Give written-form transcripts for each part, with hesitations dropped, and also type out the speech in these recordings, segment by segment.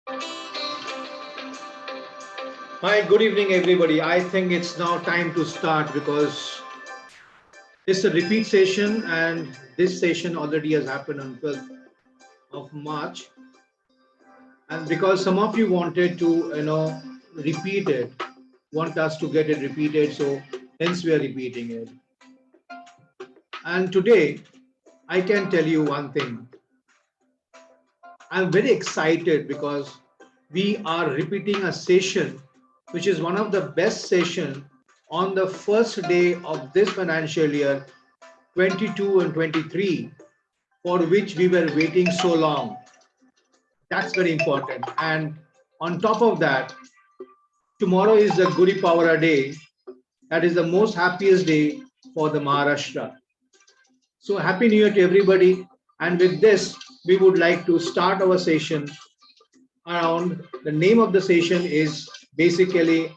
Hi, good evening, everybody. I think it's now time to start because this is a repeat session, and this session already has happened on 12th of March. And because some of you wanted to, repeat it, want us to get it repeated, so hence we are repeating it. And today, I can tell you one thing. I'm very excited because we are repeating a session which is one of the best session on the first day of this financial year 22 and 23, for which we were waiting so long. That's very important. And on top of that, tomorrow is the Guri Pawara day. That is the most happiest day for the Maharashtra. So happy New Year to everybody. And with this, we would like to start our session around the name of the session is basically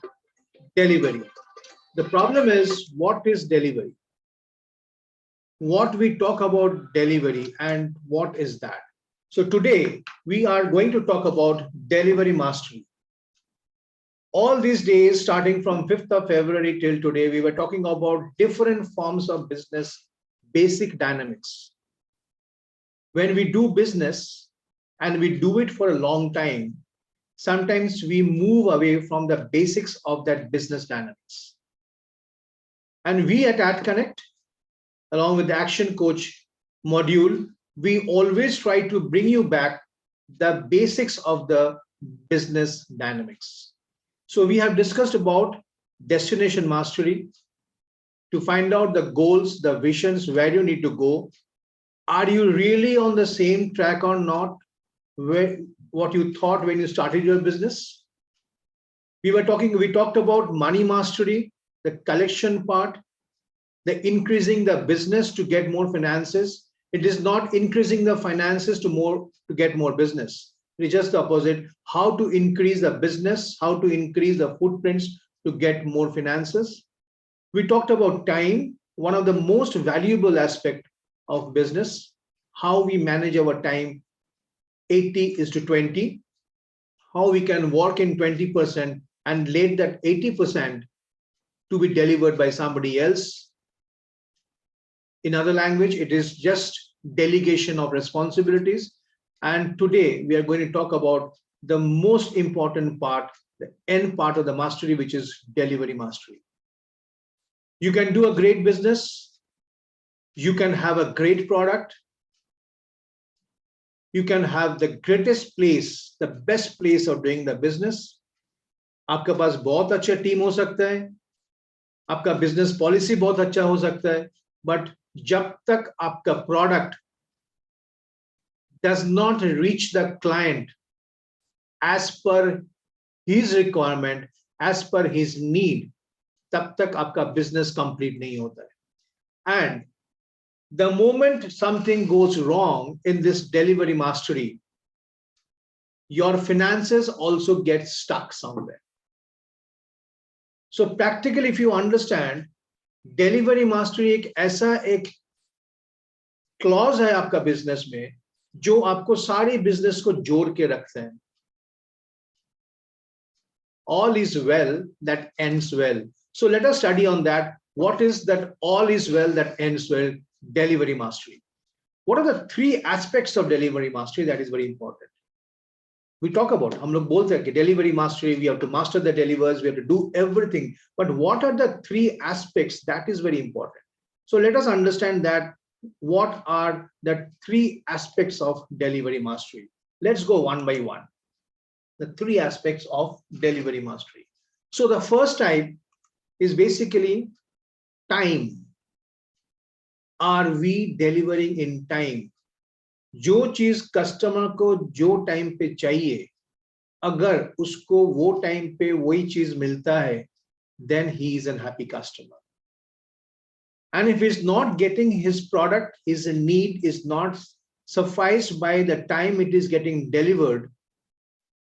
delivery. The problem is, what is delivery? What we talk about delivery and what is that? So today we are going to talk about delivery mastery. All these days, starting from 5th of February till today, we were talking about different forms of business, basic dynamics. When we do business and we do it for a long time, sometimes we move away from the basics of that business dynamics. And we at AtKonnectt, along with the Action Coach module, we always try to bring you back the basics of the business dynamics. So we have discussed about destination mastery to find out the goals, the visions, where you need to go. Are you really on the same track or not? What you thought when you started your business? We talked about money mastery, the collection part, the increasing the business to get more finances. It is not increasing the finances to get more business. It is just the opposite. How to increase the business, how to increase the footprints to get more finances. We talked about time, one of the most valuable aspect of business, how we manage our time 80:20, how we can work in 20% and let that 80% to be delivered by somebody else. In other language, it is just delegation of responsibilities. And today we are going to talk about the most important part, the end part of the mastery, which is delivery mastery. You can do a great business. You can have a great product. You can have the greatest place, the best place of doing the business. आपके पास बहुत अच्छा team हो सकता है, आपका business policy बहुत अच्छा हो सकता है, but जब तक आपका product does not reach the client as per his requirement, as per his need, तब तक आपका business complete नहीं होता है. And the moment something goes wrong in this delivery mastery, your finances also get stuck somewhere. So practically, if you understand, delivery mastery एक ऐसा एक clause है आपका बिजनेस में जो आपको सारे बिजनेस को जोड़ के रखते हैं. All is well that ends well. So let us study on that. What is that all is well that ends well? Delivery mastery. What are the three aspects of delivery mastery? That is very important. We talk about, हम लोग बोलते हैं कि delivery mastery, we have to master the delivers, we have to do everything. But what are the three aspects? That is very important. So let us understand that what are the three aspects of delivery mastery. Let's go one by one. The three aspects of delivery mastery. So the first type is basically time. Are we delivering in time? जो चीज customer को जो time पे चाहिए, अगर उसको वो time पे वही चीज मिलता है, then he is a happy customer. And if he's not getting his product, his need is not sufficed by the time it is getting delivered,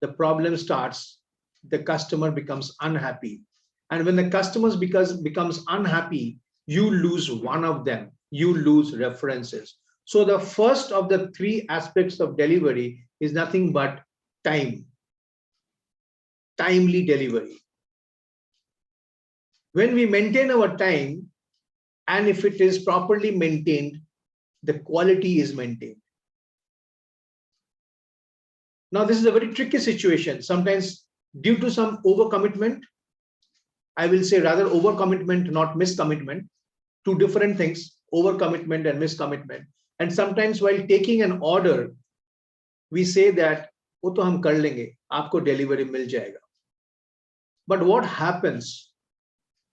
the problem starts. The customer becomes unhappy. And when the customer becomes unhappy, you lose one of them. You lose references. So the first of the three aspects of delivery is nothing but time. timely delivery. When we maintain our time, and if it is properly maintained, the quality is maintained. Now, this is a very tricky situation. Sometimes due to some overcommitment, I will say rather overcommitment, not miscommitment, two different things, overcommitment and miscommitment. And sometimes while taking an order, we say that, "वो तो हम कर लेंगे, आपको delivery मिल जाएगा." But what happens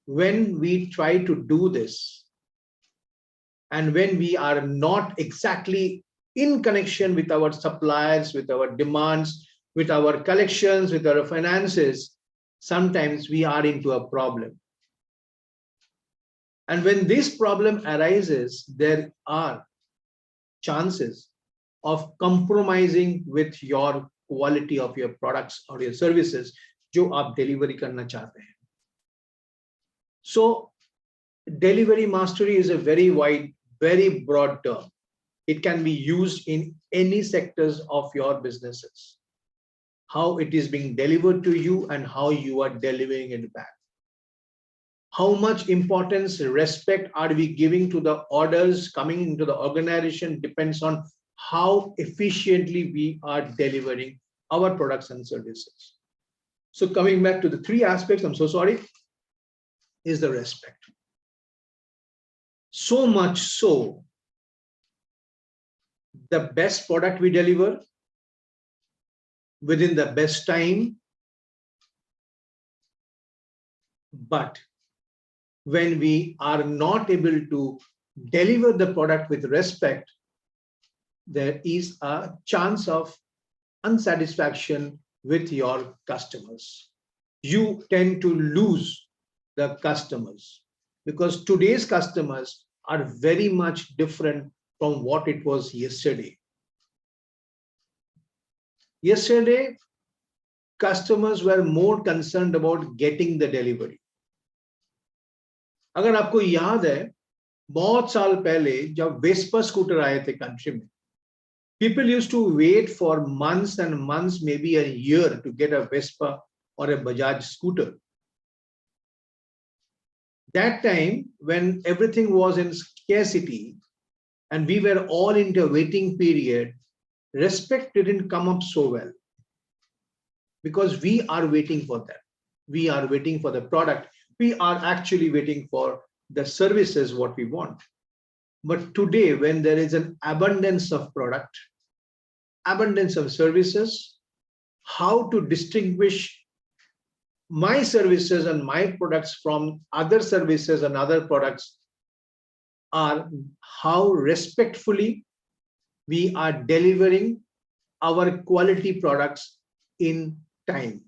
when we try to do this and when we are not exactly in connection with our suppliers, with our demands, with our collections, with our finances, sometimes we are into a problem. And when this problem arises, there are chances of compromising with your quality of your products or your services जो आप delivery करना चाहते हैं. So delivery mastery is a very wide, very broad term. It can be used in any sectors of your businesses. How it is being delivered to you and how you are delivering it back. How much importance, respect are we giving to the orders coming into the organization depends on how efficiently we are delivering our products and services. So coming back to the three aspects, I'm so sorry, is the respect. So much so, the best product we deliver within the best time, but when we are not able to deliver the product with respect, there is a chance of unsatisfaction with your customers. You tend to lose the customers because today's customers are very much different from what it was yesterday. Yesterday, customers were more concerned about getting the delivery. अगर आपको याद है, बहुत साल पहले जब Vespa scooter आए थे कंट्री में, people used to wait for months and months, maybe a year, to get a Vespa or a Bajaj scooter. That time, when everything was in scarcity and we were all in the waiting period, respect didn't come up so well because we are waiting for that. We are waiting for the product. We are actually waiting for the services, what we want. But today, when there is an abundance of product, abundance of services, how to distinguish my services and my products from other services and other products are how respectfully we are delivering our quality products in time.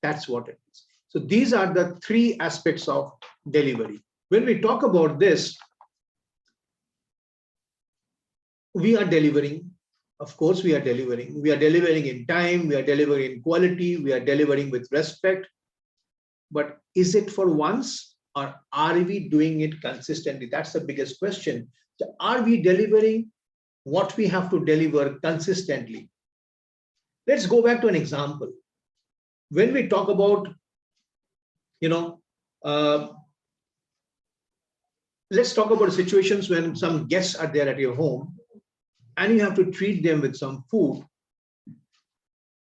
That's what it is. So these are the three aspects of delivery. When we talk about this, we are delivering. Of course, we are delivering. We are delivering in time. We are delivering in quality. We are delivering with respect. But is it for once or are we doing it consistently? That's the biggest question. So are we delivering what we have to deliver consistently? Let's go back to an example. When we talk about, let's talk about situations when some guests are there at your home and you have to treat them with some food,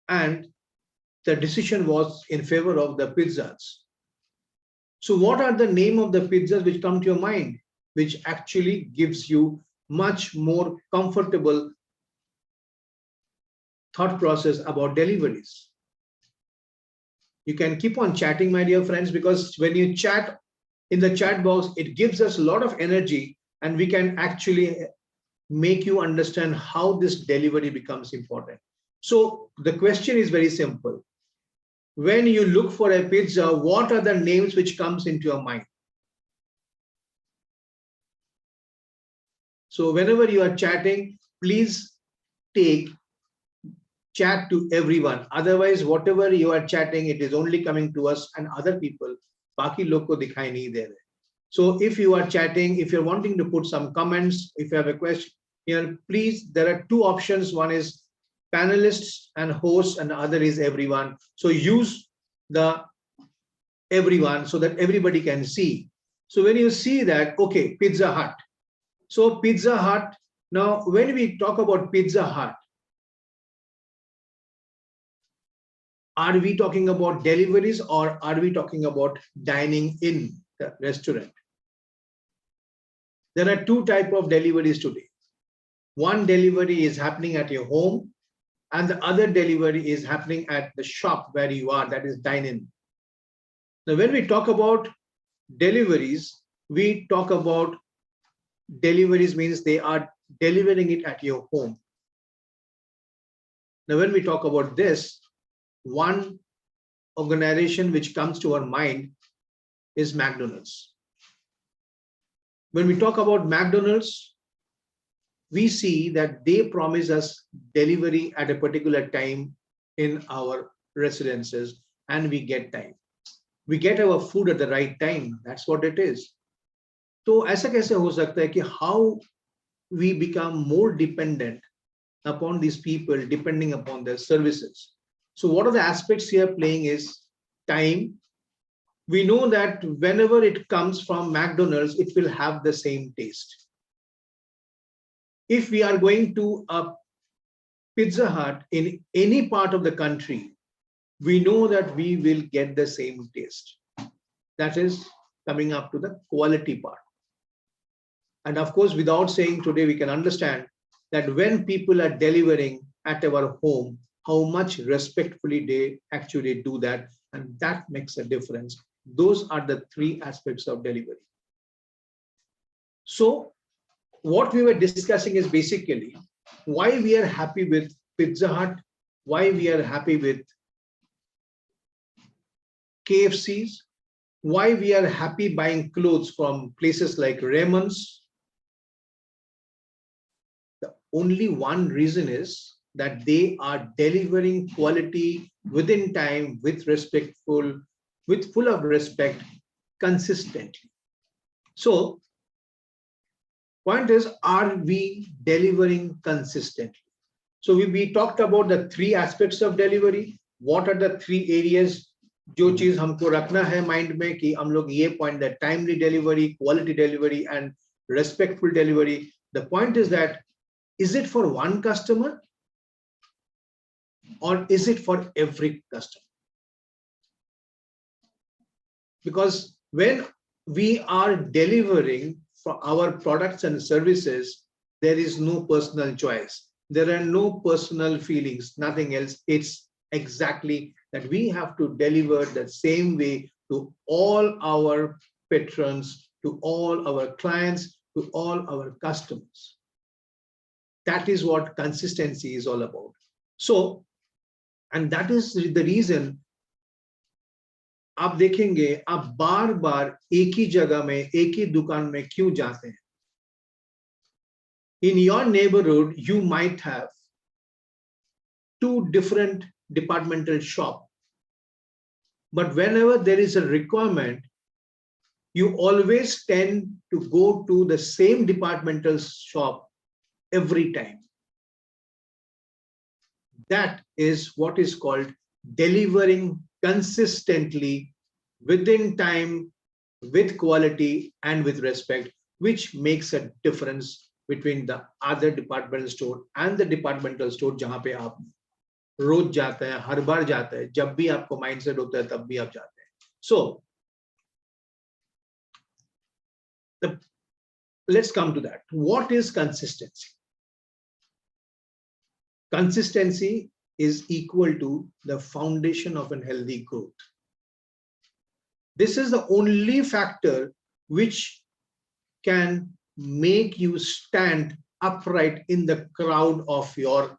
and the decision was in favor of the pizzas. So what are the name of the pizzas which come to your mind, which actually gives you much more comfortable thought process about deliveries? You can keep on chatting, my dear friends, because when you chat in the chat box, it gives us a lot of energy and we can actually make you understand how this delivery becomes important. So the question is very simple. When you look for a pizza, what are the names which comes into your mind? So whenever you are chatting, please chat to everyone. Otherwise, whatever you are chatting, it is only coming to us and other people. Baaki log ko dikhai nahi de rahe. So if you are chatting, if you're wanting to put some comments, if you have a question, please, there are two options. One is panelists and hosts and the other is everyone. So use the everyone so that everybody can see. So when you see that, okay, Pizza Hut. So Pizza Hut, now when we talk about Pizza Hut, are we talking about deliveries or are we talking about dining in the restaurant? There are two types of deliveries today. One delivery is happening at your home and the other delivery is happening at the shop where you are, that is dine-in. Now, when we talk about deliveries, we talk about deliveries means they are delivering it at your home. Now, when we talk about this, one organization which comes to our mind is McDonald's. When we talk about McDonald's, we see that they promise us delivery at a particular time in our residences and we get time. We get our food at the right time. That's what it is. So ऐसा कैसे हो सकता है कि how we become more dependent upon these people depending upon their services. So what are the aspects here playing is time. We know that whenever it comes from McDonald's, it will have the same taste. If we are going to a Pizza Hut in any part of the country, we know that we will get the same taste. That is coming up to the quality part. And of course, without saying today, we can understand that when people are delivering at our home, how much respectfully they actually do that. And that makes a difference. Those are the three aspects of delivery. So what we were discussing is basically why we are happy with Pizza Hut, why we are happy with KFCs, why we are happy buying clothes from places like Raymond's. The only one reason is that they are delivering quality within time, with full of respect, consistently. So point is, are we delivering consistently? So we talked about the three aspects of delivery. What are the three areas जो चीज हमको रखना है mind में कि हम लोग ये point that timely delivery, quality delivery and respectful delivery. The point is that is it for one customer or is it for every customer? Because when we are delivering for our products and services, there is no personal choice. There are no personal feelings, nothing else. It's exactly that we have to deliver the same way to all our patrons, to all our clients, to all our customers. That is what consistency is all about. So, and that is the reason आप देखेंगे आप बार बार एक ही जगह में एक ही दुकान में क्यों जाते हैं. In your neighborhood, you might have two different departmental shop, but whenever there is a requirement, you always tend to go to the same departmental shop every time. That is what is called delivering consistently, within time, with quality and with respect, which makes a difference between the other departmental store and the departmental store जहां पे आप रोज जाते हैं, हर बार जाते हैं, जब भी आपको माइंडसेट होता है तब भी आप जाते हैं. So let's come to that. What is consistency? Consistency is equal to the foundation of a healthy growth. This is the only factor which can make you stand upright in the crowd of your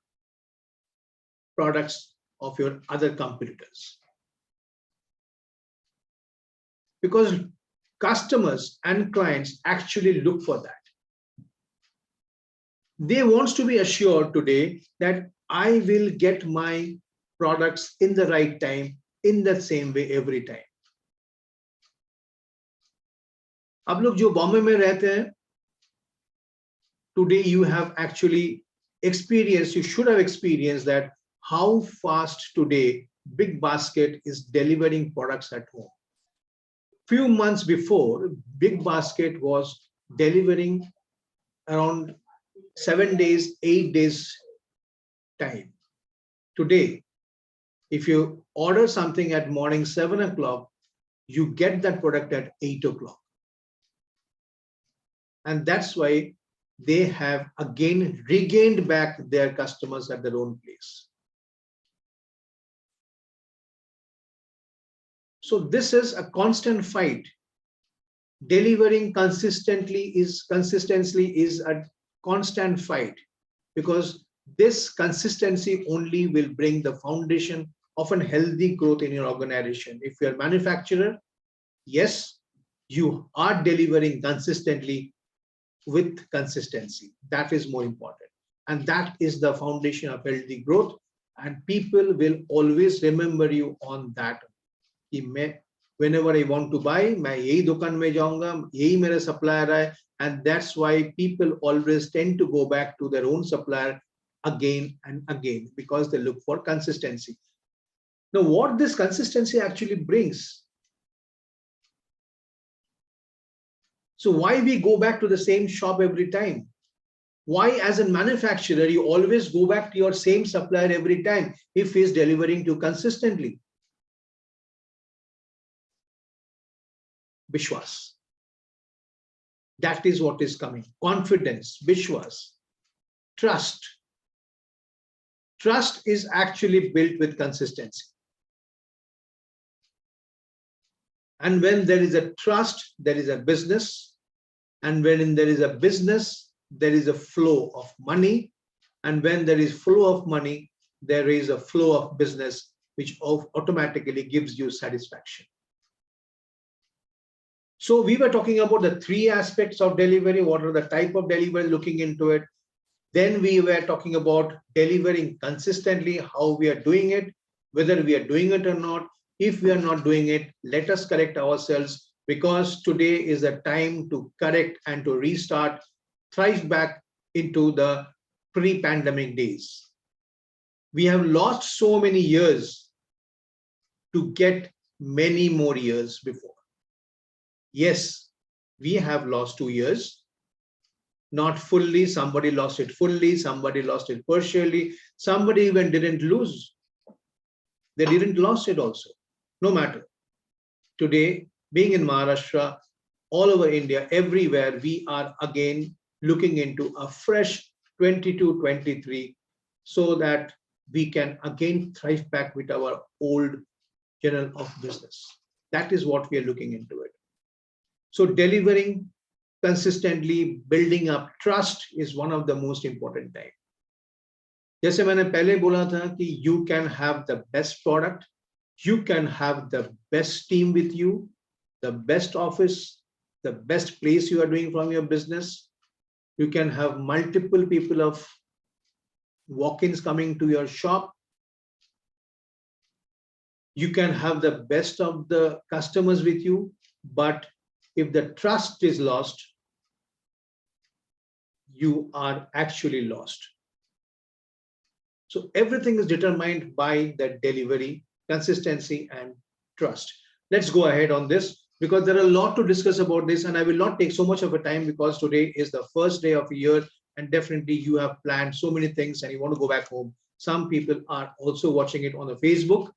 products, of your other competitors. Because customers and clients actually look for that. They want to be assured today that I will get my products in the right time, in the same way every time. आप लोग जो बॉम्बे में रहते हैं, today you have actually experienced, you should have experienced that how fast today Big Basket is delivering products at home. Few months before, Big Basket was delivering around 7 days, 8 days time. Today, if you order something at morning 7 o'clock, you get that product at 8 o'clock. And that's why they have again regained back their customers at their own place. So this is a constant fight. Delivering consistency is a constant fight, because this consistency only will bring the foundation of a healthy growth in your organization. If you're a manufacturer, yes, you are delivering consistently with consistency. That is more important. And that is the foundation of healthy growth. And people will always remember you on that. Whenever I want to buy, मैं यही दुकान में जाऊंगा, यही मेरा supplier है, and that's why people always tend to go back to their own supplier again and again, because they look for consistency. Now, what this consistency actually brings? So why we go back to the same shop every time? Why, as a manufacturer, you always go back to your same supplier every time if he's delivering to consistently? Vishwas. That is what is coming. Confidence, Vishwas, trust. Trust is actually built with consistency. And when there is a trust, there is a business. And when there is a business, there is a flow of money. And when there is flow of money, there is a flow of business, which automatically gives you satisfaction. So we were talking about the 3 aspects of delivery. What are the type of delivery, looking into it. Then we were talking about delivering consistently, how we are doing it, whether we are doing it or not. If we are not doing it, let us correct ourselves, because today is a time to correct and to restart, thrive back into the pre-pandemic days. We have lost so many years to get many more years before. Yes, we have lost 2 years, not fully. Somebody lost it fully, somebody lost it partially, somebody even didn't lose. They didn't lose it also. No matter. Today, being in Maharashtra, all over India, everywhere, we are again looking into a fresh 22-23, so that we can again thrive back with our old channel of business. That is what we are looking into it. So delivering consistently, building up trust is one of the most important things. जैसे मैंने पहले बोला था कि you can have the best product, you can have the best team with you, the best office, the best place you are doing from your business. You can have multiple people of walk-ins coming to your shop. You can have the best of the customers with you, but if the trust is lost, you are actually lost. So everything is determined by the delivery, consistency, and trust. Let's go ahead on this, because there are a lot to discuss about this, and I will not take so much of a time, because today is the first day of a year, and definitely you have planned so many things and you want to go back home. Some people are also watching it on the Facebook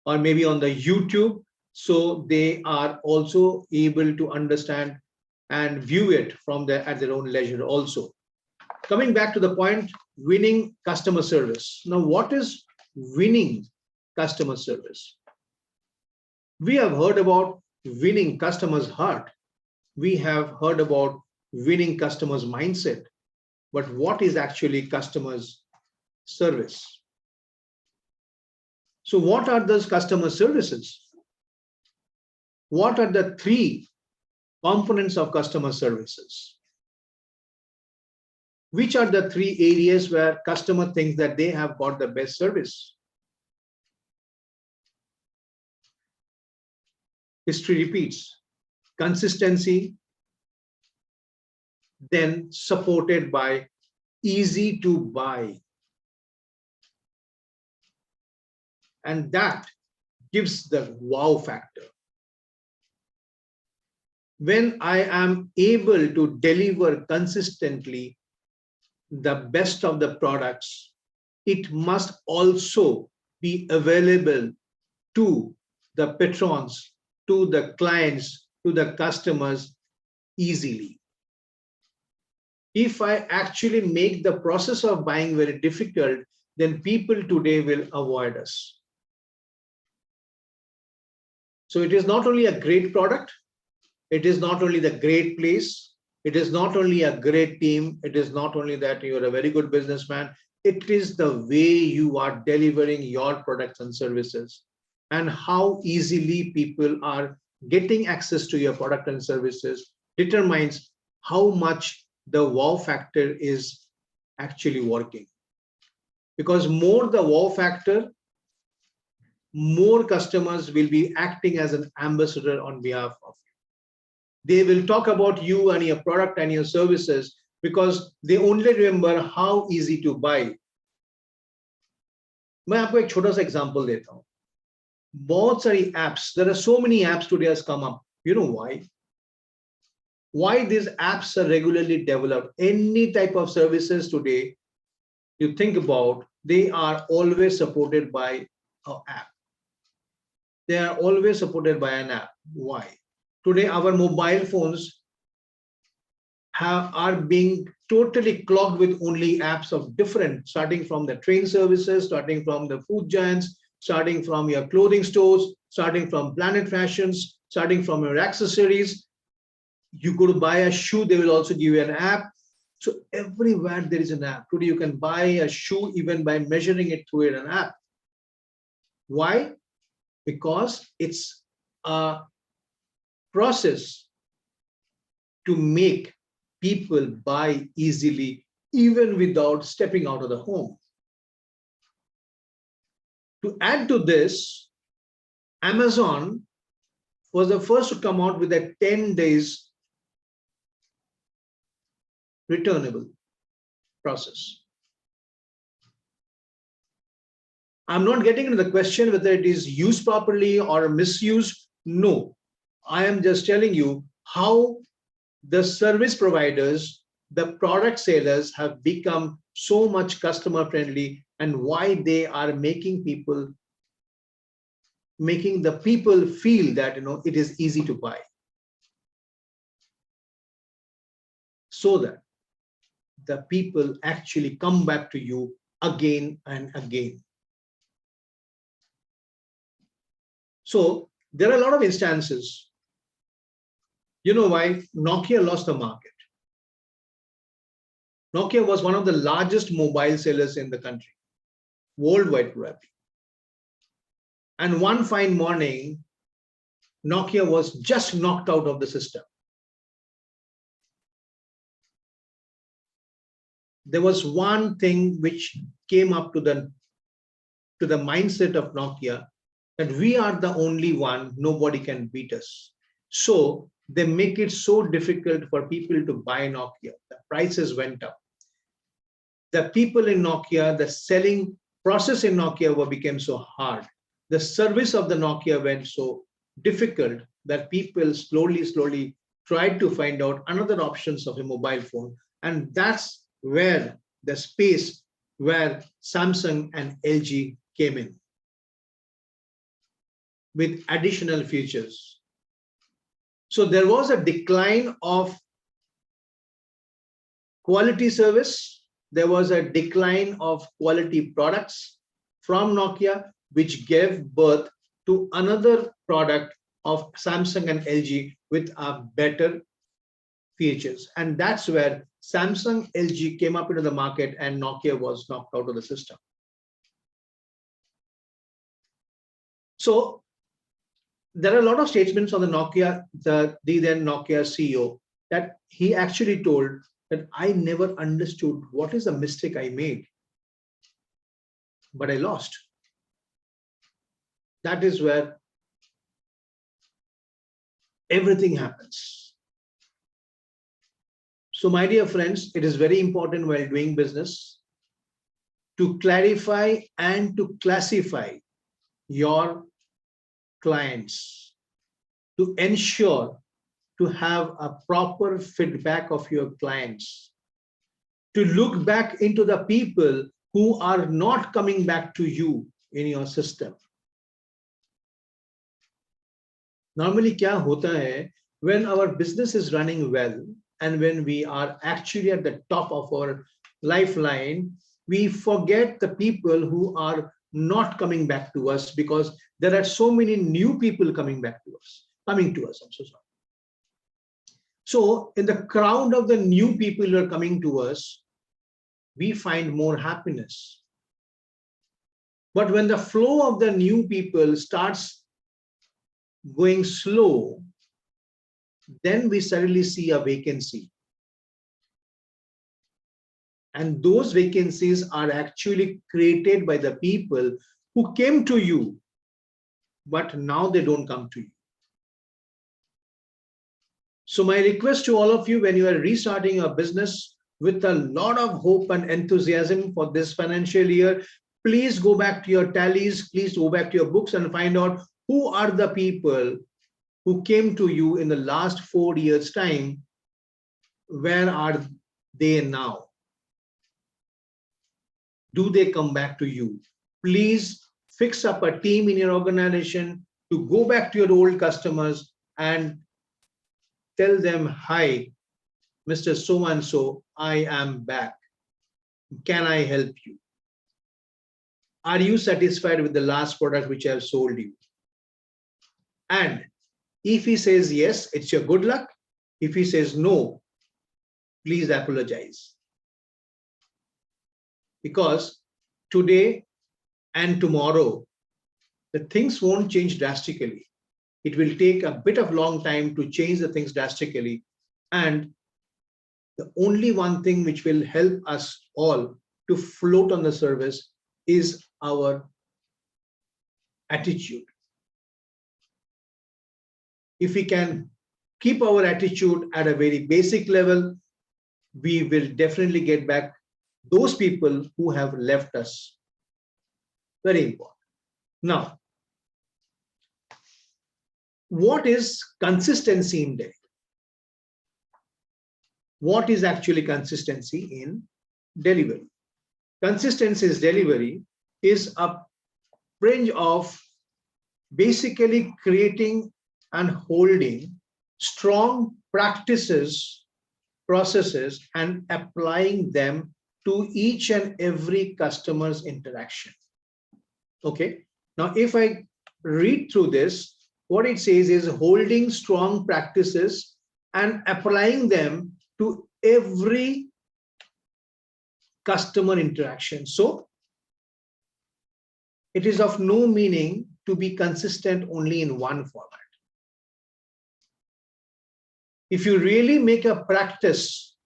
or maybe on the YouTube, so they are also able to understand and view it from at their own leisure also. Coming back to the point, winning customer service. Now, what is winning customer service? We have heard about winning customers' heart. We have heard about winning customers' mindset. But what is actually customers' service? So what are those customer services? What are the 3 components of customer services? Which are the 3 areas where customer thinks that they have got the best service? History repeats. Consistency, then supported by easy to buy. And that gives the wow factor. When I am able to deliver consistently the best of the products, it must also be available to the patrons, to the clients, to the customers easily. If I actually make the process of buying very difficult, then people today will avoid us. So it is not only a great product, it is not only the great place, it is not only a great team, it is not only that you're a very good businessman, it is the way you are delivering your products and services and how easily people are getting access to your product and services determines how much the wow factor is actually working. Because more the wow factor, more customers will be acting as an ambassador on behalf of you. They will talk about you and your product and your services because they only remember how easy to buy. मैं आपको एक छोटा सा example देता हूँ. बहुत सारी apps, there are so many apps today has come up. You know why? Why these apps are regularly developed? Any type of services today, you think about, they are always supported by an app. They are always supported by an app. Why? Today, our mobile phones are being totally clogged with only apps of different, starting from the train services, starting from the food giants, starting from your clothing stores, starting from Planet Fashions, starting from your accessories. You go to buy a shoe, they will also give you an app. So everywhere there is an app. Today you can buy a shoe even by measuring it through an app. Why? Because it's a process to make people buy easily, even without stepping out of the home. To add to this, Amazon was the first to come out with a 10 days returnable process. I'm not getting into the question whether it is used properly or misused. No, I am just telling you how the service providers, the product sellers have become so much customer friendly and why they are making the people feel that it is easy to buy. So that the people actually come back to you again and again. So there are a lot of instances. You know why Nokia lost the market? Nokia was one of the largest mobile sellers in the country, worldwide probably. And one fine morning, Nokia was just knocked out of the system. There was one thing which came up to the mindset of Nokia, that we are the only one, nobody can beat us. So they make it so difficult for people to buy Nokia. The prices went up. The people in Nokia, the selling process in Nokia became so hard. The service of the Nokia went so difficult that people slowly tried to find out another options of a mobile phone. And that's where the space where Samsung and LG came in with additional features. So there was a decline of quality service. There was a decline of quality products from Nokia, which gave birth to another product of Samsung and LG with a better features. And that's where Samsung, LG came up into the market and Nokia was knocked out of the system. So there are a lot of statements on the Nokia, the then Nokia CEO, that he actually told that I never understood what is the mistake I made, but I lost. That is where everything happens. So my dear friends, it is very important while doing business to clarify and to classify your clients, to ensure to have a proper feedback of your clients, to look back into the people who are not coming back to you in your system. Normally क्या होता है, when our business is running well and when we are actually at the top of our lifeline, we forget the people who are not coming back to us because there are so many new people coming to us. I'm so sorry. So in the crowd of the new people who are coming to us, we find more happiness. But when the flow of the new people starts going slow, then we suddenly see a vacancy. And those vacancies are actually created by the people who came to you, but now they don't come to you. So my request to all of you, when you are restarting your business with a lot of hope and enthusiasm for this financial year, please go back to your tallies, please go back to your books and find out who are the people who came to you in the last 4 years' time. Where are they now? Do they come back to you? Please fix up a team in your organization to go back to your old customers and tell them, hi, Mr. So-and-so, I am back. Can I help you? Are you satisfied with the last product which I have sold you? And if he says yes, it's your good luck. If he says no, please apologize. Because today and tomorrow, the things won't change drastically. It will take a bit of long time to change the things drastically. And the only one thing which will help us all to float on the surface is our attitude. If we can keep our attitude at a very basic level, we will definitely get back those people who have left us. Very important. Now, what is consistency in delivery? What is actually consistency in delivery? Consistency in delivery is a range of basically creating and holding strong practices, processes, and applying them to each and every customer's interaction. Okay. Now, if I read through this, what it says is holding strong practices and applying them to every customer interaction. So it is of no meaning to be consistent only in one format. If you really make a practice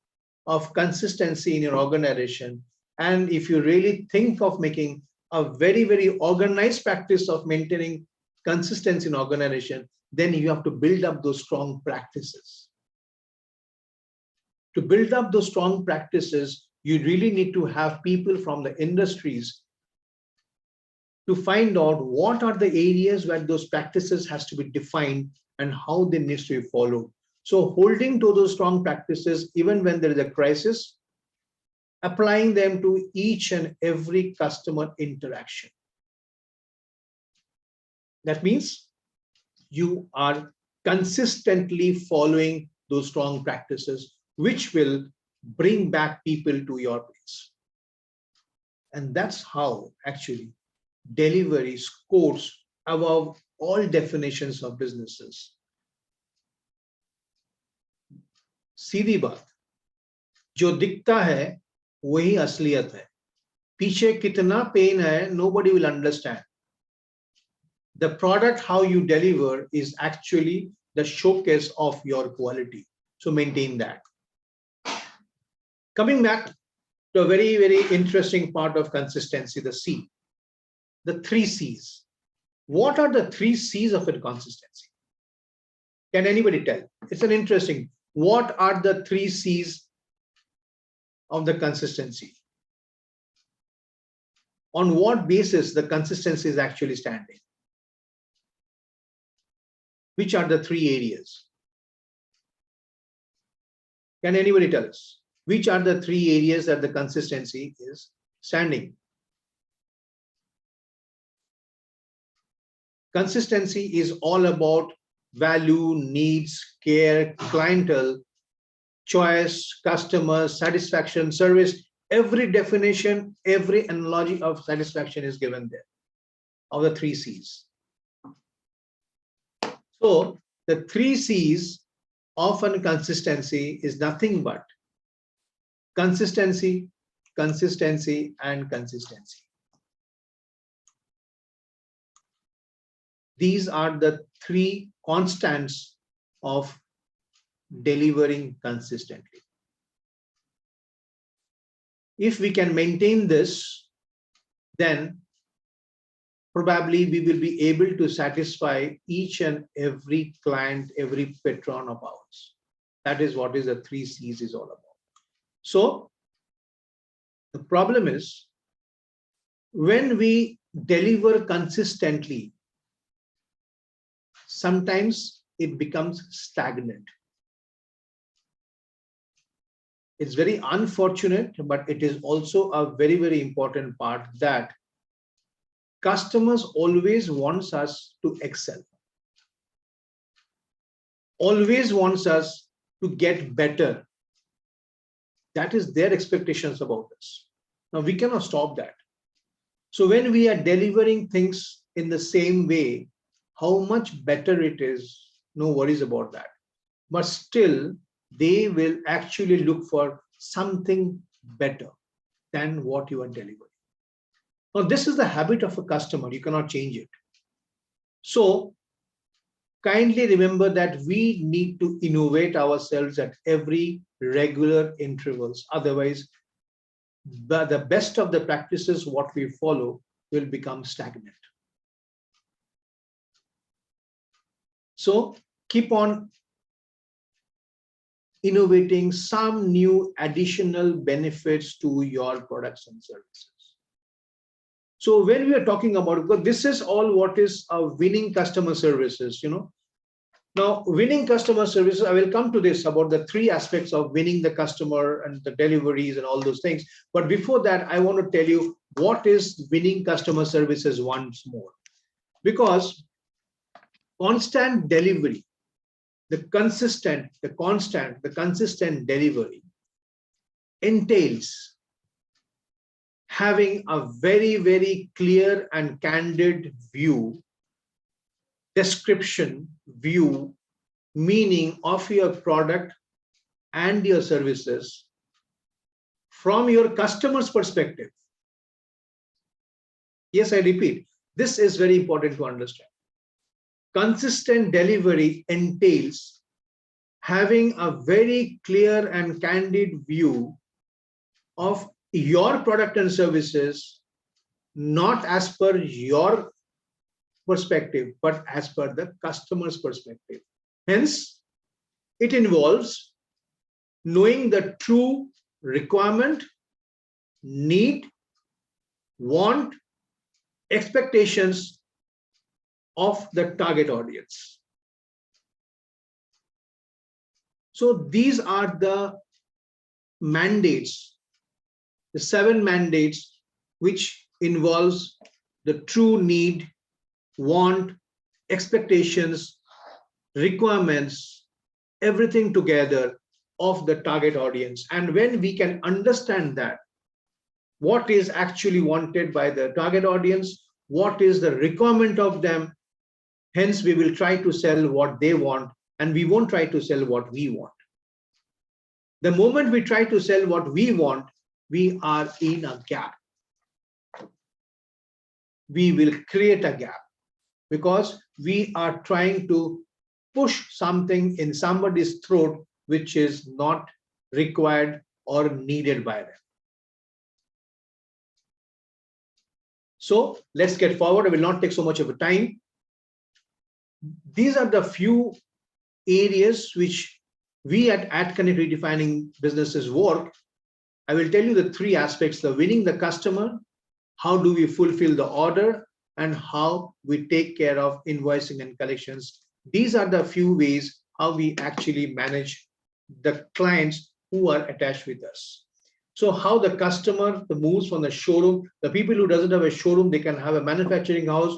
of consistency in your organization, and if you really think of making a very, very organized practice of maintaining consistency in organization, then you have to build up those strong practices. To build up those strong practices, you really need to have people from the industries to find out what are the areas where those practices has to be defined and how they need to be followed. So holding to those strong practices, even when there is a crisis, applying them to each and every customer interaction. That means you are consistently following those strong practices, which will bring back people to your place. And that's how actually delivery scores above all definitions of businesses. सीधी बात, जो दिखता है वही असलियत है. पीछे कितना pen है, nobody will understand. The product how you deliver is actually the showcase of your quality. So maintain that. Coming back to a very, very interesting part of consistency, the C, the 3 C's. What are the 3 C's of consistency? Can anybody tell? It's an interesting. What are the 3 C's of the consistency? On what basis the consistency is actually standing? Which are the three areas? Can anybody tell us? Which are the three areas that the consistency is standing? Consistency is all about value, needs, care, clientele, choice, customer, satisfaction, service. Every definition, every analogy of satisfaction is given there, of the three C's. So the three C's of consistency is nothing but consistency, consistency, and consistency. These are the three constants of delivering consistently. If we can maintain this, then probably we will be able to satisfy each and every client, every patron of ours. That is what is the three C's is all about. So the problem is when we deliver consistently, sometimes it becomes stagnant. It's very unfortunate, but it is also a very, very important part that customers always wants us to excel, always wants us to get better. That is their expectations about us. Now we cannot stop that. So when we are delivering things in the same way, how much better it is, no worries about that. But still, they will actually look for something better than what you are delivering. Now, this is the habit of a customer. You cannot change it. So kindly remember that we need to innovate ourselves at every regular intervals. Otherwise, the best of the practices, what we follow, will become stagnant. So keep on innovating some new additional benefits to your products and services. So when we are talking about, because this is all what is winning customer services, Now, winning customer services, I will come to this about the three aspects of winning the customer and the deliveries and all those things. But before that, I want to tell you what is winning customer services once more. Because constant delivery, the consistent delivery entails having a very, very clear and candid view, description, view, meaning of your product and your services from your customer's perspective. Yes, I repeat, this is very important to understand. Consistent delivery entails having a very clear and candid view of your product and services, not as per your perspective, but as per the customer's perspective. Hence, it involves knowing the true requirement, need, want, expectations of the target audience. So these are the mandates, the 7 mandates, which involves the true need, want, expectations, requirements, everything together of the target audience. And when we can understand that, what is actually wanted by the target audience, what is the requirement of them, hence we will try to sell what they want and we won't try to sell what we want. The moment we try to sell what we want, we are in a gap. We will create a gap because we are trying to push something in somebody's throat which is not required or needed by them. So let's get forward. I will not take so much of a time. These are the few areas which we at AtKonnectt Redefining Businesses work. I will tell you the 3 aspects: the winning the customer, how do we fulfill the order, and how we take care of invoicing and collections These are the few ways how we actually manage the clients who are attached with us. So how the customer moves from the showroom, the people who doesn't have a showroom, they can have a manufacturing house.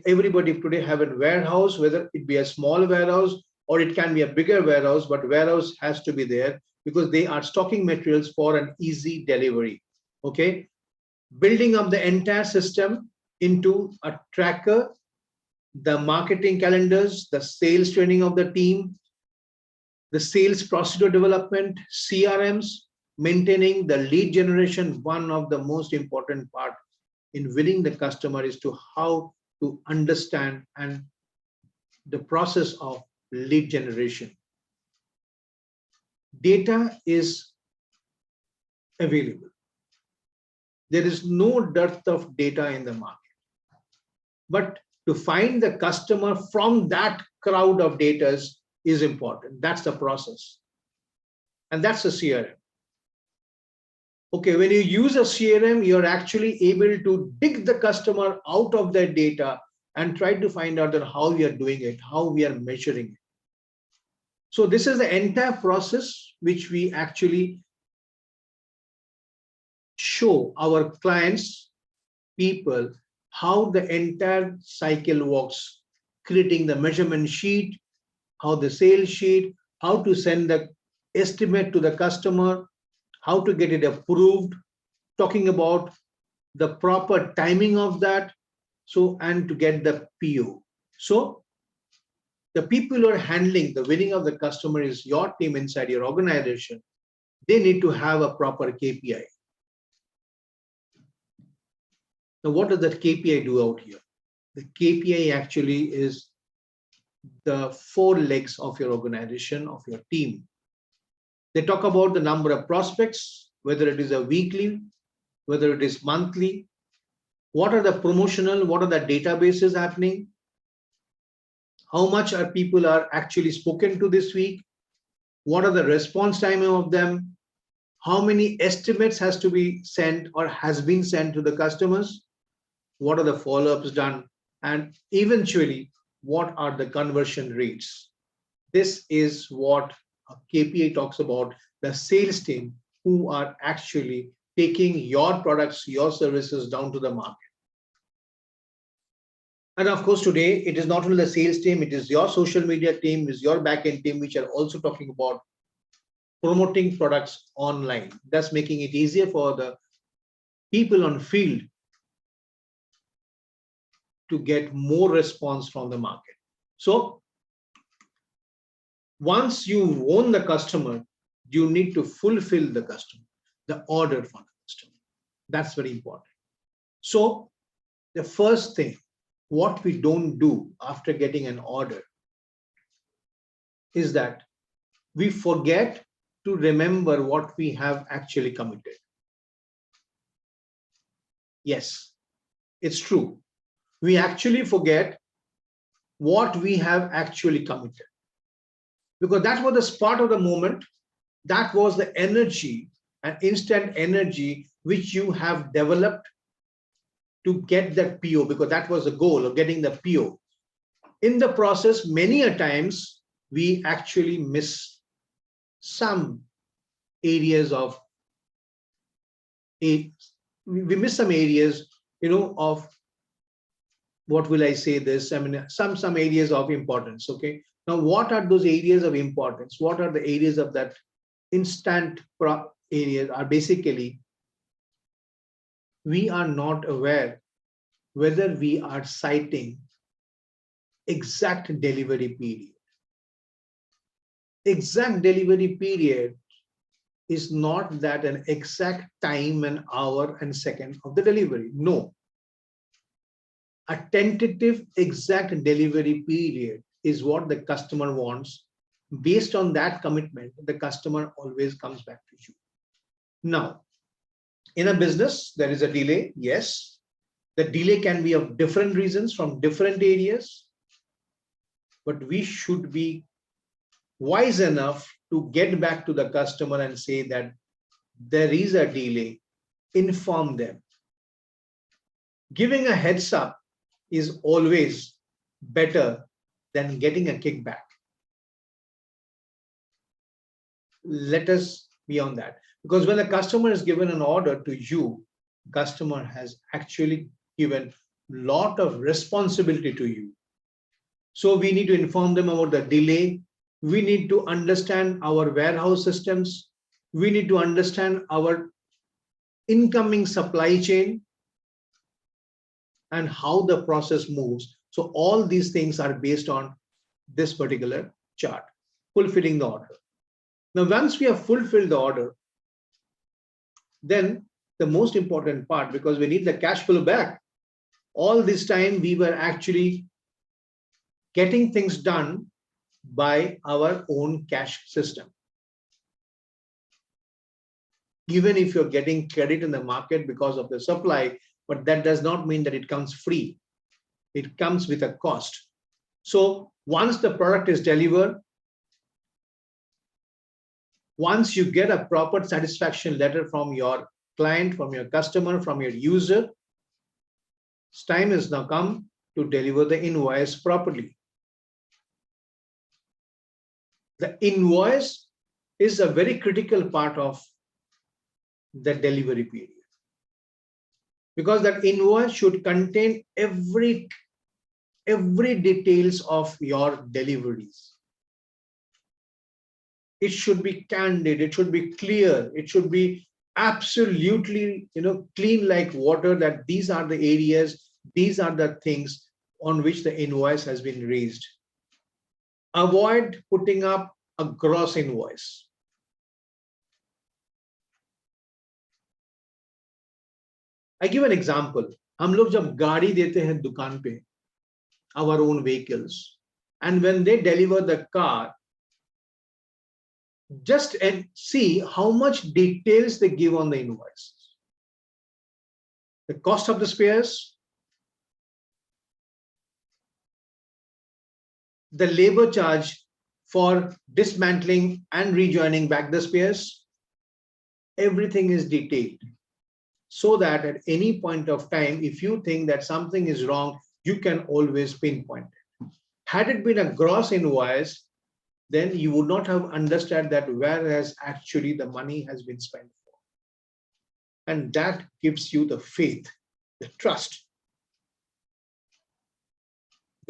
Everybody today have a warehouse, whether it be a small warehouse or it can be a bigger warehouse, but warehouse has to be there because they are stocking materials for an easy delivery. Okay, building up the entire system into a tracker, the marketing calendars, the sales training of the team, the sales procedure development, CRMs, maintaining the lead generation. One of the most important part in winning the customer is to how to understand and the process of lead generation. Data is available. There is no dearth of data in the market. But to find the customer from that crowd of data is important. That's the process. And that's a CRM. Okay, when you use a CRM, you're actually able to dig the customer out of their data and try to find out that how we are doing it, how we are measuring it. So this is the entire process which we actually show our clients, people, how the entire cycle works, creating the measurement sheet, how the sales sheet, how to send the estimate to the customer, how to get it approved, talking about the proper timing of that, so and to get the PO. So the people who are handling the winning of the customer is your team inside your organization. They need to have a proper KPI. Now, what does that KPI do out here? The KPI actually is the 4 legs of your organization, of your team. They talk about the number of prospects, whether it is a weekly, whether it is monthly, what are the promotional, what are the databases happening, how much are people are actually spoken to this week, what are the response time of them, how many estimates has to be sent or has been sent to the customers, what are the follow-ups done, and eventually what are the conversion rates. This is what a KPI talks about, the sales team who are actually taking your products, your services down to the market. And of course, today it is not only the sales team, it is your social media team, it is your backend team, which are also talking about promoting products online. That's making it easier for the people on field to get more response from the market. So once you own the customer, you need to fulfill the customer, the order for the customer. That's very important. So the first thing, what we don't do after getting an order is that we forget to remember what we have actually committed. Yes, it's true. We actually forget what we have actually committed, because that was the spot of the moment. That was the energy and instant energy which you have developed to get that PO, because that was the goal of getting the PO. In the process, many a times we actually miss some areas of we miss some areas, of what will I say this? I mean, some areas of importance. Okay. Now, what are those areas of importance? What are the areas of that instant areas? Are basically we are not aware whether we are citing exact delivery period. Exact delivery period is not that an exact time and hour and second of the delivery. No. A tentative exact delivery period is what the customer wants. Based on that commitment, the customer always comes back to you. Now, in a business, there is a delay. Yes. The delay can be of different reasons from different areas, but we should be wise enough to get back to the customer and say that there is a delay, inform them. Giving a heads up is always better than getting a kickback. Let us be on that, because when a customer is given an order to you, customer has actually given lot of responsibility to you. So we need to inform them about the delay. We need to understand our warehouse systems. We need to understand our incoming supply chain and how the process moves. So all these things are based on this particular chart, fulfilling the order. Now, once we have fulfilled the order, then the most important part, because we need the cash flow back. All this time we were actually getting things done by our own cash system. Even if you're getting credit in the market because of the supply, but that does not mean that it comes free. It comes with a cost. So once the product is delivered, once you get a proper satisfaction letter from your client, from your customer, from your user, time has now come to deliver the invoice properly. The invoice is a very critical part of the delivery period, because that invoice should contain every details of your deliveries. It should be candid, it should be clear, it should be absolutely clean like water, that these are the areas, these are the things on which the invoice has been raised. Avoid putting up a gross invoice. I give an example. हम लोग जब गाड़ी देते हैं दुकान पे, our own vehicles, and when they deliver the car, just and see how much details they give on the invoice. The cost of the spares, the labor charge for dismantling and rejoining back the spares, everything is detailed, so that at any point of time, if you think that something is wrong, you can always pinpoint it. Had it been a gross invoice, then you would not have understood that where has actually the money has been spent for. And that gives you the faith, the trust.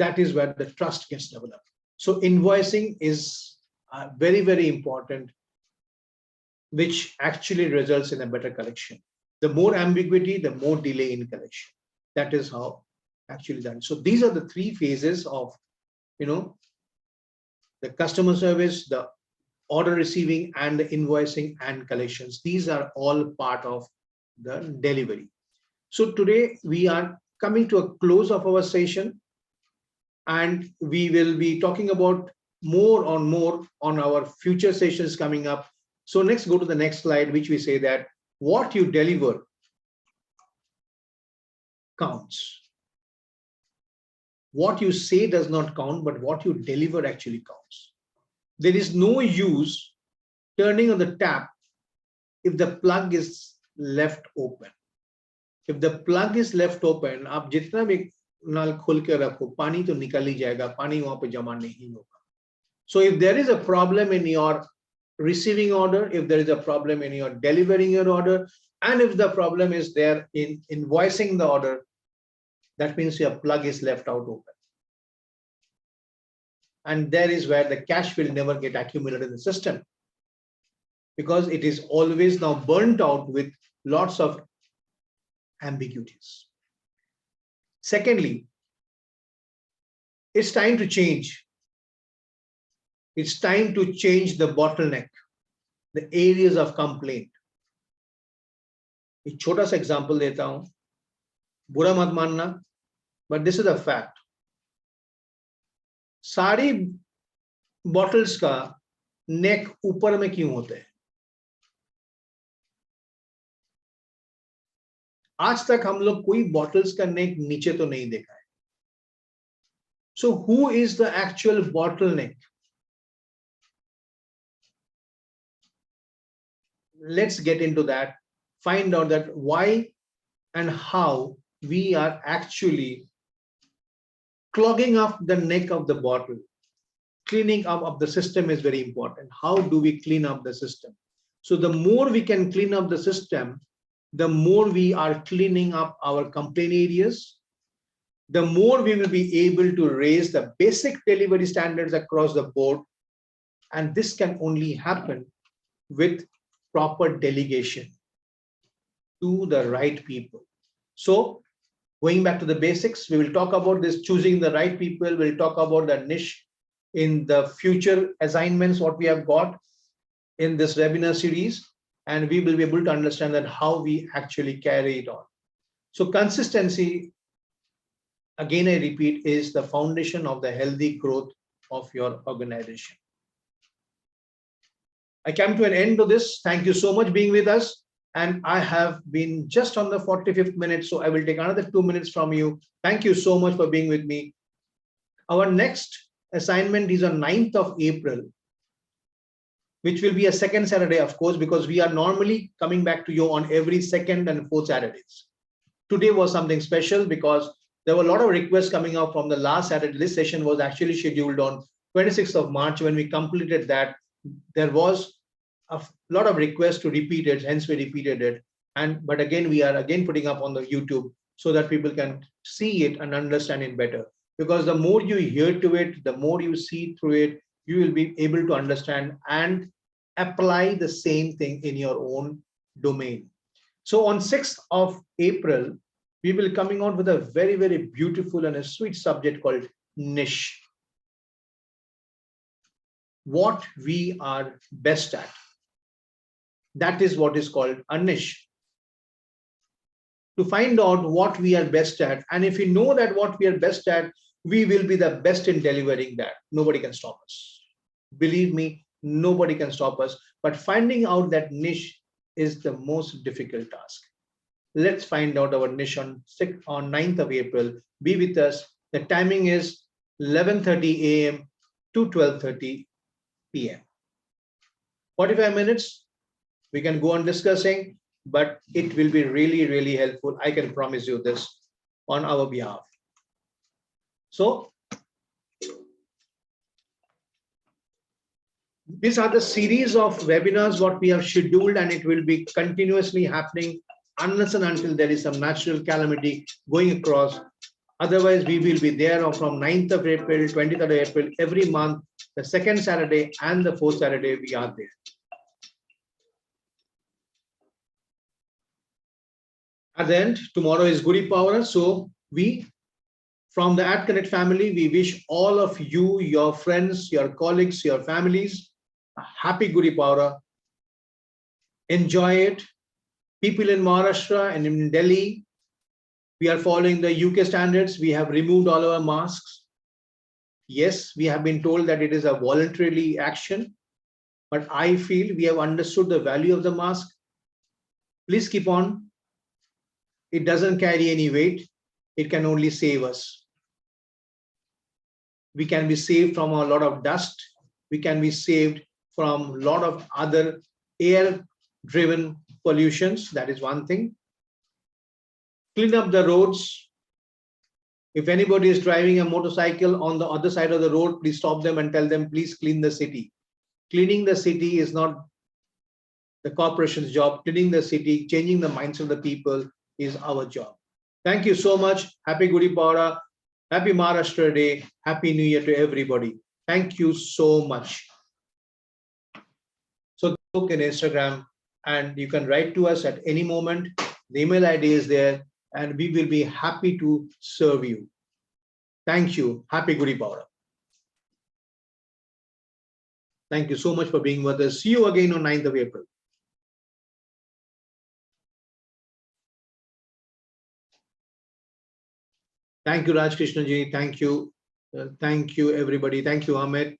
That is where the trust gets developed. So invoicing is very, very important, which actually results in a better collection. The more ambiguity, the more delay in collection. That is how actually done. So these are the three phases of, the customer service, the order receiving, and the invoicing and collections. These are all part of the delivery. So today we are coming to a close of our session, and we will be talking about more on our future sessions coming up. So next, go to the next slide, which we say that what you deliver counts. What you say does not count, but what you deliver actually counts. There is no use turning on the tap if the plug is left open. If the plug is left open, आप जितना भी नल खोल के रखो, पानी तो निकल ही जाएगा, पानी वहां पे जमा नहीं होगा. So if there is a problem in your receiving order, if there is a problem in your delivering your order, and if the problem is there in invoicing the order, that means your plug is left out open. And there is where the cash will never get accumulated in the system, because it is always now burnt out with lots of ambiguities. Secondly, it's time to change. It's time to change the bottleneck, the areas of complaint. एक छोटा सा example देता हूं, बुरा मत मानना, but this is a fact. सारी bottles का नेक ऊपर में क्यों होते हैं? आज तक हम लोग कोई बॉटल्स का नेक नीचे तो नहीं देखा है. So who is the actual bottleneck? Let's get into that, find out that why and how we are actually clogging up the neck of the bottle. Cleaning up of the system is very important. How do we clean up the system? So the more we can clean up the system, the more we are cleaning up our complaint areas, the more we will be able to raise the basic delivery standards across the board. And this can only happen with proper delegation to the right people. So going back to the basics, we will talk about this choosing the right people. We'll talk about the niche in the future assignments, what we have got in this webinar series, and we will be able to understand that how we actually carry it on. So consistency, again, I repeat, is the foundation of the healthy growth of your organization. I come to an end to this. Thank you so much being with us. And I have been just on the 45th minute, so I will take another 2 minutes from you. Thank you so much for being with me. Our next assignment is on 9th of April, which will be a second Saturday, of course, because we are normally coming back to you on every second and fourth Saturdays. Today was something special because there were a lot of requests coming out from the last Saturday. This session was actually scheduled on 26th of March. When we completed that, there was a lot of requests to repeat it, hence we repeated it. But again, we are again putting up on the YouTube so that people can see it and understand it better. Because the more you hear to it, the more you see through it, you will be able to understand and apply the same thing in your own domain. So on 6th of April, we will coming out with a very, very beautiful and a sweet subject called niche. What we are best at. That is what is called a niche. To find out what we are best at, and if we know that what we are best at, we will be the best in delivering that. Nobody can stop us. Believe me, nobody can stop us. But finding out that niche is the most difficult task. Let's find out our niche on 9th of April. Be with us. The timing is 11:30 a.m. to 12:30 p.m. 45 minutes. We can go on discussing, but it will be really, really helpful. I can promise you this on our behalf. So these are the series of webinars what we have scheduled, and it will be continuously happening unless and until there is some natural calamity going across. Otherwise, we will be there from 9th of April, 20th of April, every month, the second Saturday and the fourth Saturday, we are there. At the end, tomorrow is Gudi Pawara. So we, from the AtKonnectt family, we wish all of you, your friends, your colleagues, your families, a happy Gudi Pawara. Enjoy it. People in Maharashtra and in Delhi, we are following the UK standards. We have removed all our masks. Yes, we have been told that it is a voluntary action, but I feel we have understood the value of the mask. Please keep on. It doesn't carry any weight. It can only save us. We can be saved from a lot of dust. We can be saved from a lot of other air-driven pollutions. That is one thing. Clean up the roads. If anybody is driving a motorcycle on the other side of the road, please stop them and tell them, please clean the city. Cleaning the city is not the corporation's job. Cleaning the city, changing the minds of the people is our job. Thank you so much. Happy Gudi Pawara. Happy Maharashtra Day. Happy New Year to everybody. Thank you so much. So look in Instagram, and you can write to us at any moment. The email ID is there, and we will be happy to serve you. Thank you. Happy Gudi Pawara. Thank you so much for being with us. See you again on 9th of April. Thank you, Raj Krishna ji. Thank you. Thank you, everybody. Thank you, Amit.